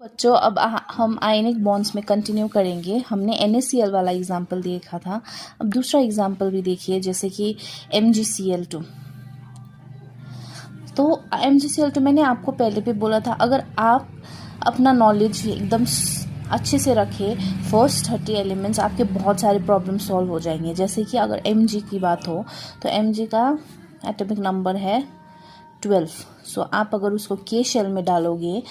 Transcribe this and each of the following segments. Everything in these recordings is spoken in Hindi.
बच्चों अब हम आयनिक बॉन्ड्स में कंटिन्यू करेंगे। हमने NaCl वाला एग्जाम्पल देखा था, अब दूसरा एग्जाम्पल भी देखिए, जैसे कि MgCl2। तो MgCl2 मैंने आपको पहले भी बोला था, अगर आप अपना नॉलेज एकदम अच्छे से रखें, फर्स्ट 30 एलिमेंट्स, आपके बहुत सारे प्रॉब्लम सॉल्व हो जाएंगे। जैसे कि अगर Mg की बात हो तो Mg का एटॉमिक नंबर है 12। सो आप अगर उसको K शेल में डालोगे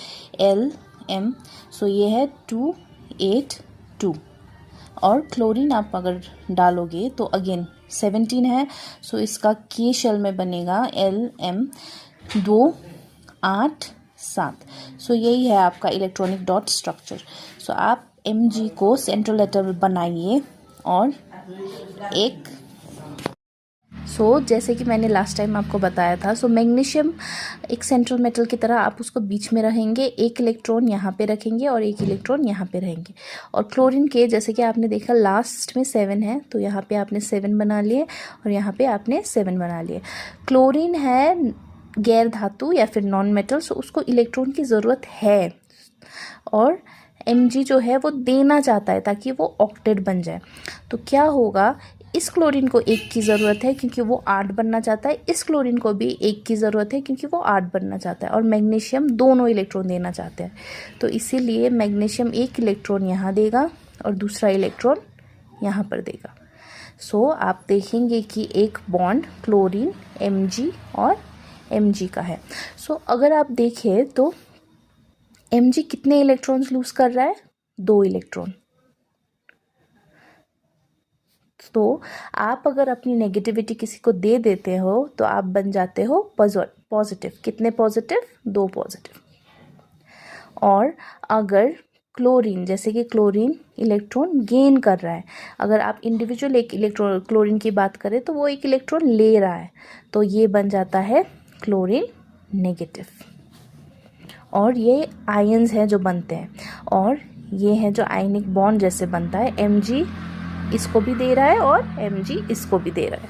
Lm, सो ये है 282। और क्लोरीन आप अगर डालोगे तो अगेन 17 है, सो इसका K शेल में बनेगा Lm 287। सो यही है आपका इलेक्ट्रॉनिक डॉट स्ट्रक्चर। सो आप Mg को सेंट्रल लेटर बनाइए और एक जैसे कि मैंने लास्ट टाइम आपको बताया था, मैग्नीशियम एक सेंट्रल मेटल की तरह आप उसको बीच में रहेंगे, एक इलेक्ट्रॉन यहाँ पे रखेंगे और एक इलेक्ट्रॉन यहाँ पे रहेंगे। और क्लोरीन के जैसे कि आपने देखा लास्ट में 7 है, तो यहाँ पे आपने 7 बना लिए और यहाँ पे आपने 7 बना लिए। क्लोरीन है गैर धातु या फिर नॉन मेटल, सो उसको इलेक्ट्रॉन की ज़रूरत है और Mg जो है वो देना चाहता है ताकि वो ऑक्टेट बन जाए। तो क्या होगा, इस क्लोरीन को 1 की ज़रूरत है क्योंकि वो 8 बनना चाहता है, इस क्लोरीन को भी 1 की ज़रूरत है क्योंकि वो 8 बनना चाहता है, और मैग्नीशियम दोनों इलेक्ट्रॉन देना चाहते हैं। तो इसीलिए मैग्नीशियम 1 इलेक्ट्रॉन यहाँ देगा और दूसरा इलेक्ट्रॉन यहाँ पर देगा। आप देखेंगे कि एक बॉन्ड क्लोरीन Mg और Mg का है। अगर आप देखें तो Mg कितने इलेक्ट्रॉन्स लूज कर रहा है, 2 इलेक्ट्रॉन। तो आप अगर अपनी नेगेटिविटी किसी को दे देते हो तो आप बन जाते हो पॉजिटिव। कितने पॉजिटिव, 2 पॉजिटिव। और अगर क्लोरीन, जैसे कि क्लोरीन इलेक्ट्रॉन गेन कर रहा है, अगर आप इंडिविजुअल एक इलेक्ट्रॉन क्लोरीन की बात करें तो वो एक इलेक्ट्रॉन ले रहा है, तो ये बन जाता है क्लोरीन नेगेटिव। और ये आयंस हैं जो बनते हैं, और ये है जो आयनिक बॉन्ड जैसे बनता है। Mg इसको भी दे रहा है और Mg इसको भी दे रहा है।